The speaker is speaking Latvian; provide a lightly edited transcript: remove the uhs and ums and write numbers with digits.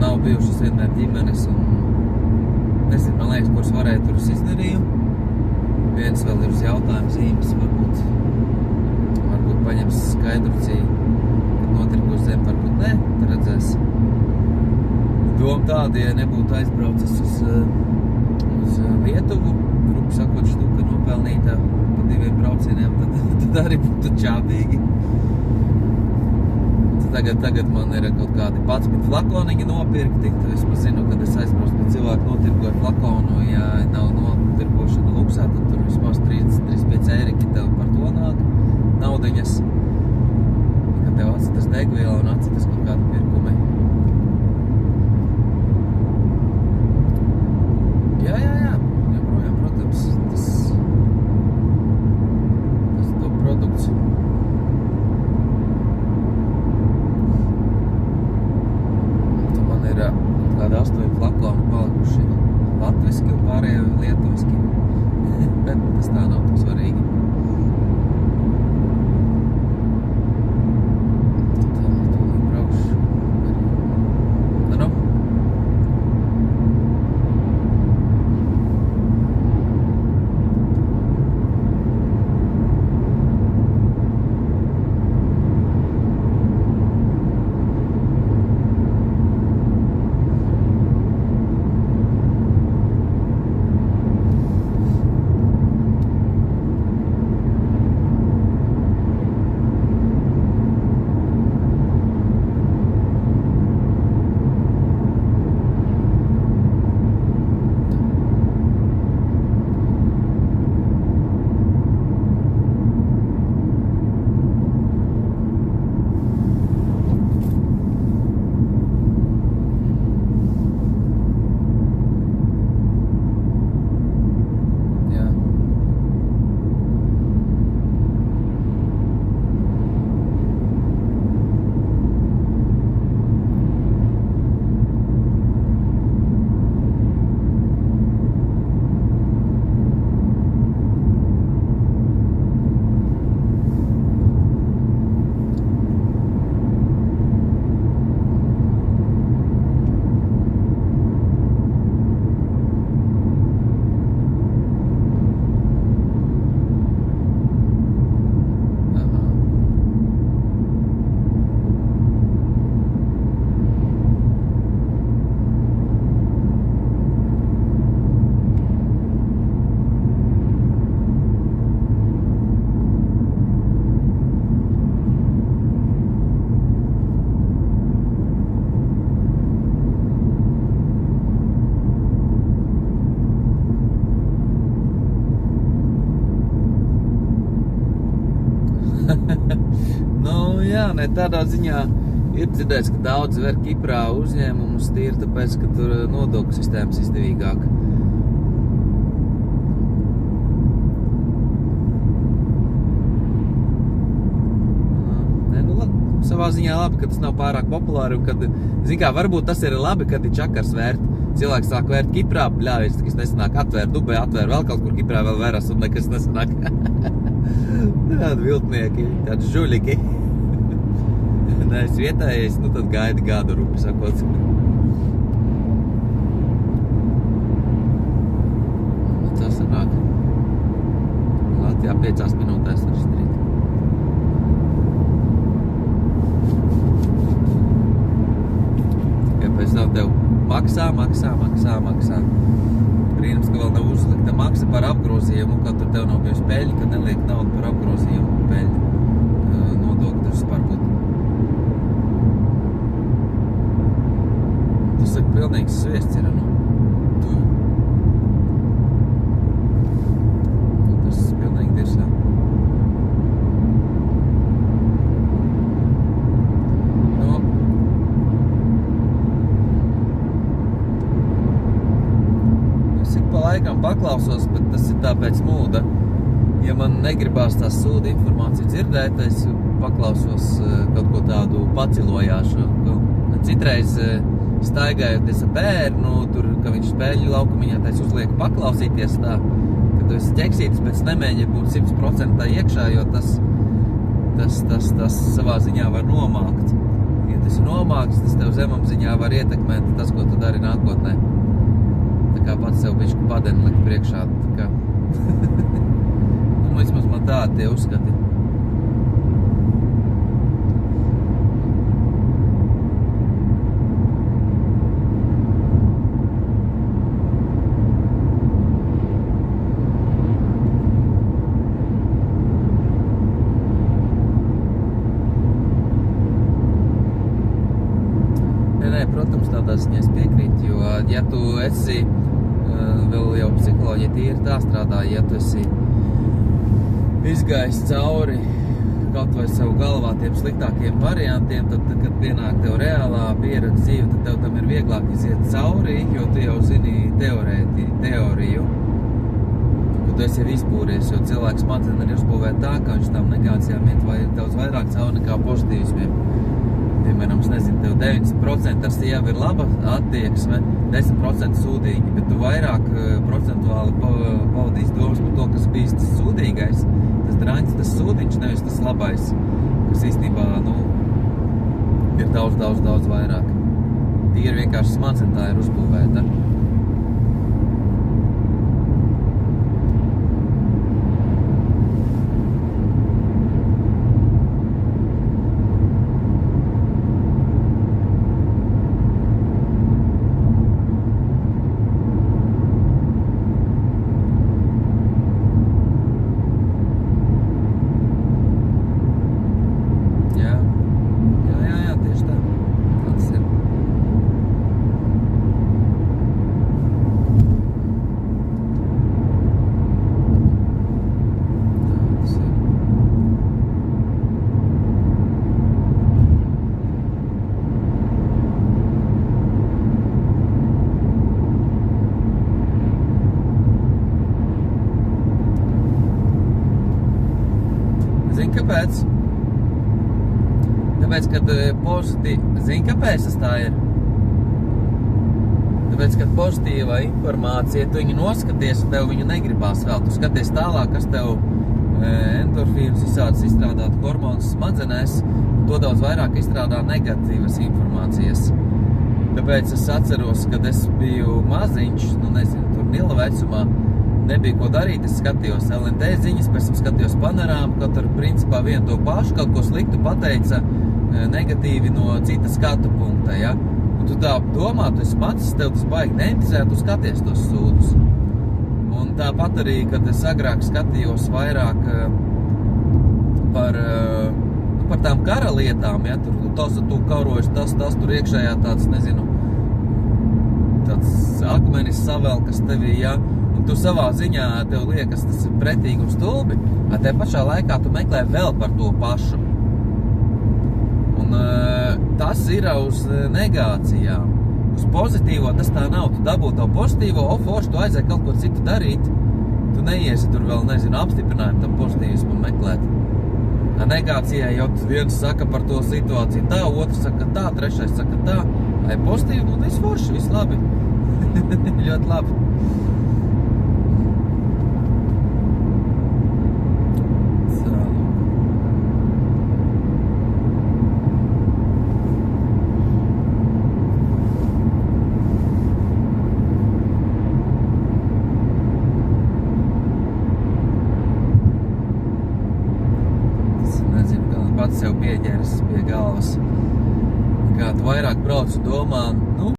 nav bijušas vienmēr ģimenes un nezinu, man liekas, ko es varēju tur izdarīju. Viens vēl ir uz jautājums zīmes, varbūt paņems skaidrucī, kad notirkos zem, varbūt ne, tad redzēs. Doma tāda, ja nebūtu aizbraucis uz Lietuvu, grupu sakot štuka nopelnītā pa 2 braucieniem, tad arī būtu čābīgi. Tagad man ir kaut kādi 11 flakoniņi nopirkti, tad es zinu, kad es aizbraucu pie cilvēku notirgoju flakonu, ja nav notirgošana luksā, tad tur vismaz 35 eiriki tev par to nāk naudiņas, kad tev atsitas degviela un atsitas kaut kādu pirkumi. Jā, joprojām, protams, tas to produkts. Ir kādi 8 flakoni palikuši latviski un pārējie lietuviski, bet tas tā nav tik svarīgi. Tā braukšu. Nu? Jā, ne tādā ziņā ir dzirdēts, ka daudz ver Kiprā uzņēmumus tīri, tāpēc, ka tur nodokļu sistēmas izdevīgāka. Savā ziņā labi, ka tas nav pārāk populāri un kad, zin kā, varbūt tas ir labi, kad ir čakars vērt. Cilvēks sāk vērt Kiprā, bļāvies, kas nesanāk, atvēr Dubē, atvēr vēl kaut kur Kiprā vēl vēras un nekas nesanāk. Tādi viltnieki, tādi žuļiki. Nē, es vietējais, nu tad gaidi gādu rupi, sakot. Tā sanāk. Latvijā 5 minūtēs var izdarīt. Tikai pēc tam tev maksā. Brīnums, ka vēl nav uzlikta maksa par apgrozījumu, kad tur tev nav bijusi peļņa, kad neliek naudu par apgrozījumu peļņu nodokļus varbūt. Tas saka, pilnīgs sviests ir, nu. Tas pilnīgi dirsā. Laikam paklausos, bet tas ir tāpēc mūda. Ja man negribās tās sūda informāciju dzirdēt, es paklausos kaut ko tādu pacilojāšu. Citreiz staigājoties ar bērnu, tur, ka viņš spēļu laukumiņā, tā es uzlieku paklausīties tā, ka tu esi ķeksītis, bet nemēģi būt 100% iekšā, jo tas savā ziņā var nomākt. Ja tas ir nomāks, tas tev zemapziņā var ietekmēt tas, ko tu dari nākotnē. Tā kā pats sev bišķi padeni likt priekšā. Tā kā vismaz man tādi tie uzskati. Protams, tādā ziņā es piekrītu, jo, ja tu esi, vēl jau psiholoģija tīri tā strādā, ja tu esi izgājis cauri kaut vai savu galvā tiem sliktākiem variantiem, tad, kad pienāk tev reālā pieredze dzīve, tad tev tam ir vieglāk iziet cauri, jo tu jau zini teoriju, ka tu esi jau izpūries, jo cilvēks smadzenes ir uzbūvēt tā, ka viņš tam negācijām iet vai daudz vairāk cauri nekā pozitīvismiem. Piemēram, es nezinu, tev 90% ar sievu ir laba attieksme, 10% sūdīgi, bet tu vairāk procentuāli pavadīs domas par to, kas bijis tas sūdīgais, tas draņs, tas sūdiņš, nevis tas labais, kas īstenībā, ir daudz vairāk. Tīri vienkārši smadzen tā ir uzbūvēta. Zini, kāpēc? Tāpēc, kad Zini, kāpēc tas tā ir? Tāpēc, kad pozitīvā informācija, tu viņu noskaties, un tev viņu negribās vēl. Tu skaties tālāk, kas tev endorfīnus izstrādāt hormonus smadzenēs, un to daudz vairāk izstrādā negatīvas informācijas. Tāpēc es atceros, kad es biju maziņš, tur nila vecumā, nebija ko darīt, es skatījos LNT ziņas, pēc tam skatījos panorāmu, kaut ar principā vienu to pašu, kaut ko sliktu pateica negatīvi no cita skatu punkta, ja? Un tu tā domā, tu esi macis, tev tas baigi neinteresē, tu skaties tos sūdus. Un tāpat arī, kad es agrāk skatījos vairāk par tām kara lietām, ja? Tu kaurojas tas, tur iekšējā tāds, tāds akmenis savelkas tevī, ja? Un tu savā ziņā tev liekas, tas ir pretīgi un stulbi, bet te pašā laikā tu meklē vēl par to pašu. Un tas ir uz negācijām. Uz pozitīvo tas tā nav. Tu dabū tavu pozitīvo, forši, tu aizēji kaut ko citu darīt. Tu neiesi tur vēl, apstiprinājumu tam pozitīvismu meklēt. Negācijai jau viens saka par to situāciju tā, otrs saka tā, trešais saka tā. Vai pozitīvi, viss forši, viss labi. Ļoti labi.